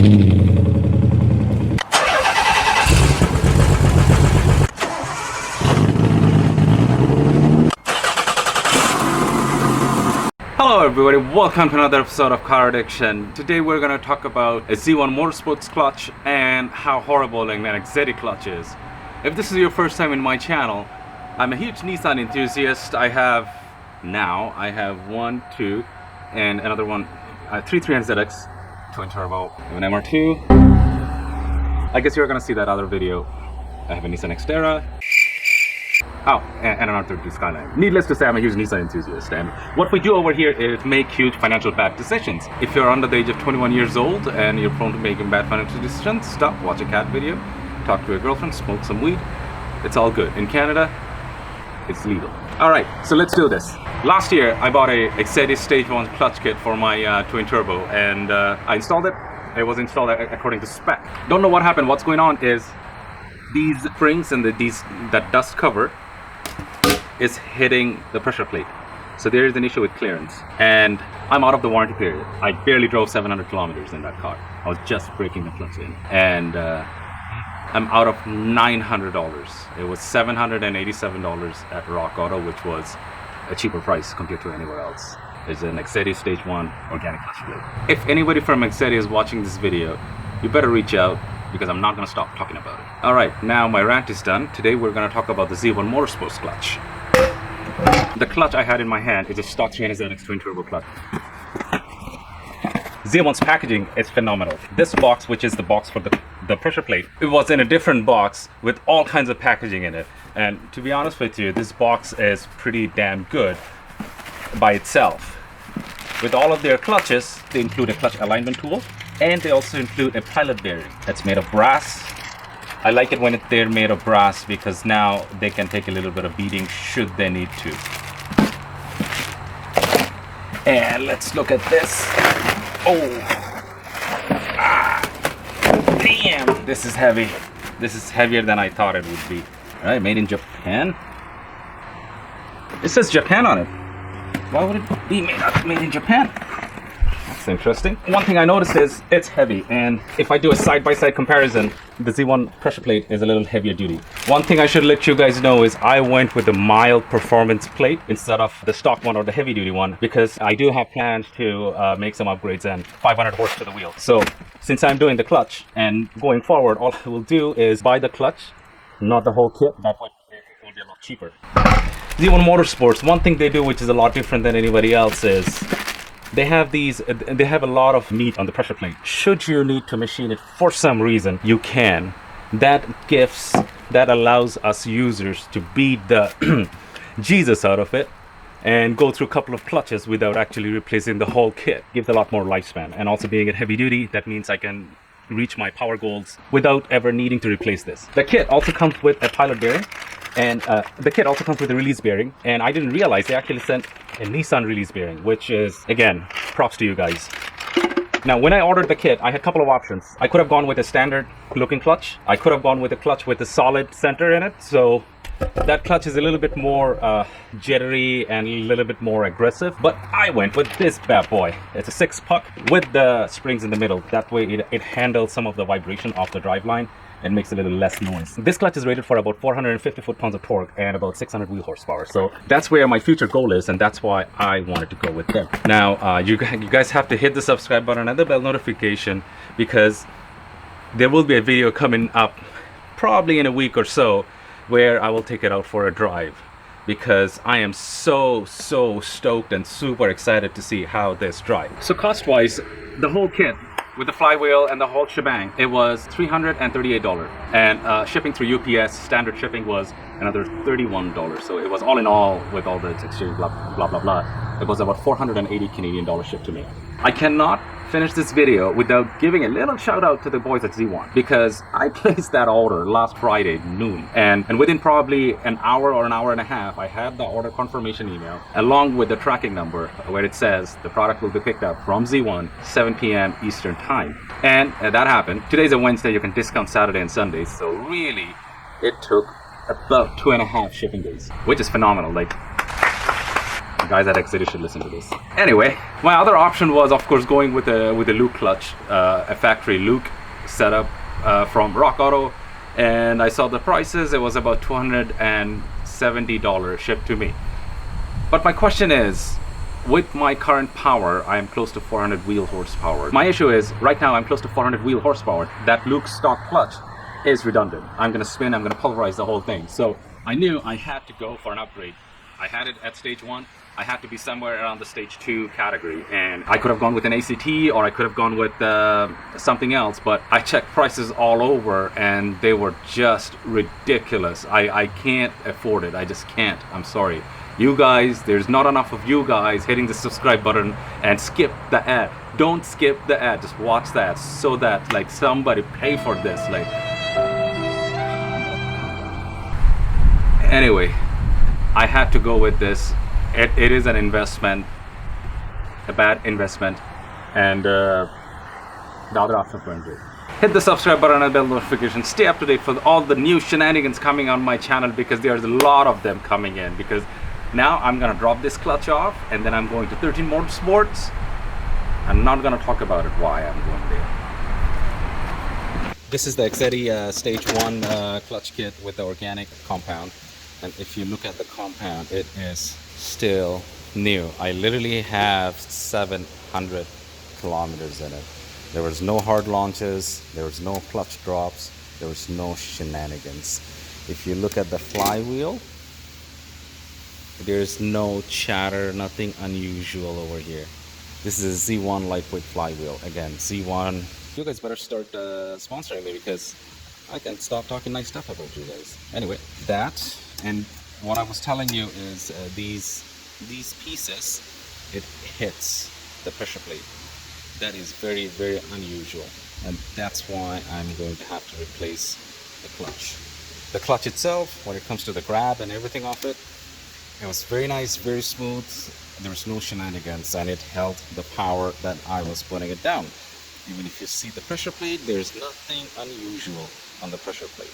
Hello everybody, welcome to another episode of Car Addiction. Today we're going to talk about a Z1 Motorsports clutch and how horrible an Exedy clutch is. If this is your first time in my channel, I'm a huge Nissan enthusiast. I have one, two, and another one, 300ZX twin turbo, an MR2. I guess you're going to see that other video. I have a Nissan Xterra. Oh, and an R32 Skyline. Needless to say, I'm a huge Nissan enthusiast, and what we do over here is make huge financial bad decisions. If you're under the age of 21 years old and you're prone to making bad financial decisions, stop, watch a cat video, talk to your girlfriend, smoke some weed. It's all good. In Canada, it's legal. Alright, so let's do this. Last year, I bought a Exedy Stage 1 clutch kit for my twin turbo, and I installed it. It was installed according to spec. Don't know what happened. What's going on is these springs and that dust cover is hitting the pressure plate. So there is an issue with clearance, and I'm out of the warranty period. I barely drove 700 kilometers in that car. I was just breaking the clutch in, and I'm out of $900. It was $787 at Rock Auto, which was a cheaper price compared to anywhere else. It's an Exedy Stage 1 organic clutch plate. If anybody from Exedy is watching this video, you better reach out, because I'm not going to stop talking about it. Alright, now my rant is done. Today we're going to talk about the Z1 Motorsports clutch. The clutch I had in my hand is a stock 300ZX twin turbo clutch. Z1's packaging is phenomenal. This box, which is the box for the pressure plate, it was in a different box with all kinds of packaging in it. And to be honest with you, this box is pretty damn good by itself. With all of their clutches, they include a clutch alignment tool, and they also include a pilot bearing that's made of brass. I like it when they're made of brass because now they can take a little bit of beating should they need to. And let's look at this. Oh, damn, this is heavy. This is heavier than I thought it would be. All right, made in Japan. It says Japan on it. Why would it be made in Japan? That's interesting. One thing I noticed is it's heavy, and if I do a side-by-side comparison, the Z1 pressure plate is a little heavier duty. One thing I should let you guys know is I went with the mild performance plate instead of the stock one or the heavy duty one, because I do have plans to make some upgrades and 500 horse to the wheel. So since I'm doing the clutch and going forward, all I will do is buy the clutch, not the whole kit. That way it will be a lot cheaper. Z1 Motorsports, one thing they do which is a lot different than anybody else is they have a lot of meat on the pressure plate. Should you need to machine it for some reason, you can. That allows us users to beat the Jesus out of it and go through a couple of clutches without actually replacing the whole kit. Gives a lot more lifespan. And also being at heavy duty, that means I can reach my power goals without ever needing to replace this. The kit also comes with a pilot bearing, and the kit also comes with a release bearing, and I didn't realize they actually sent a Nissan release bearing, which is, again, props to you guys. Now, when I ordered the kit, I had a couple of options. I could have gone with a standard looking clutch. I could have gone with a clutch with a solid center in it, so that clutch is a little bit more jittery and a little bit more aggressive, but I went with this bad boy. It's a 6-puck with the springs in the middle. That way it handles some of the vibration off the driveline and makes a little less noise. This clutch is rated for about 450 foot-pounds of torque and about 600 wheel horsepower. So that's where my future goal is, and that's why I wanted to go with them. Now, you guys have to hit the subscribe button and the bell notification, because there will be a video coming up probably in a week or so where I will take it out for a drive, because I am so stoked and super excited to see how this drives. So cost-wise, the whole kit with the flywheel and the whole shebang, it was $338, and shipping through UPS, standard shipping was another $31. So it was all in all, with all the exchange, blah blah blah blah, it was about 480 Canadian dollars shipped to me. I cannot finish this video without giving a little shout out to the boys at Z1, because I placed that order last Friday noon, and within probably an hour or an hour and a half, I had the order confirmation email along with the tracking number where it says the product will be picked up from Z1 7 p.m. Eastern time. And that happened. Today's a Wednesday, you can discount Saturday and Sunday, so really it took about 2.5 shipping days, which is phenomenal. Like, guys at Exedy should listen to this. Anyway, my other option was, of course, going with a Luke clutch, a factory Luke setup from Rock Auto, and I saw the prices. It was about $270 shipped to me. But my question is, with my current power, I am close to 400 wheel horsepower. My issue is, right now I'm close to 400 wheel horsepower. That Luke stock clutch is redundant. I'm gonna spin, I'm gonna pulverize the whole thing. So I knew I had to go for an upgrade. I had it at stage 1. I had to be somewhere around the stage 2 category, and I could have gone with an ACT, or I could have gone with something else, but I checked prices all over and they were just ridiculous. I can't afford it. I just can't. I'm sorry. You guys, there's not enough of you guys hitting the subscribe button and skip the ad. Don't skip the ad. Just watch the ad so that like somebody pay for this. Like, anyway, I had to go with this. It is an investment, a bad investment, and the other option for it. Hit the subscribe button and bell notification. Stay up to date for all the new shenanigans coming on my channel, because there's a lot of them coming in. Because now I'm gonna drop this clutch off, and then I'm going to 13 Motorsports. I'm not gonna talk about it why I'm going there. This is the Exedy stage 1 clutch kit with the organic compound. And if you look at the compound, it is still new. I literally have 700 kilometers in it. There was no hard launches, there was no clutch drops, there was no shenanigans. If you look at the flywheel, there's no chatter, nothing unusual over here. This is a Z1 lightweight flywheel. Again, Z1. You guys better start sponsoring me, because I can stop talking nice stuff about you guys. Anyway, that, and what I was telling you is these pieces, it hits the pressure plate. That is very, very unusual, and that's why I'm going to have to replace the clutch. The clutch itself, when it comes to the grab and everything of it, it was very nice, very smooth. There was no shenanigans, and it held the power that I was putting it down. Even if you see the pressure plate, there's nothing unusual on the pressure plate.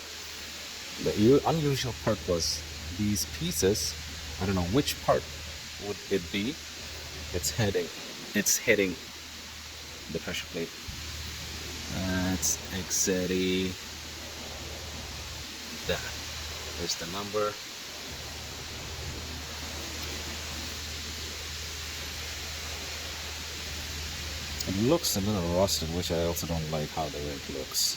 The unusual part was these pieces. I don't know which part would it be. It's hitting the pressure plate. That's Exedy. There's the number. It looks a little rusted, which I also don't like how the ring looks.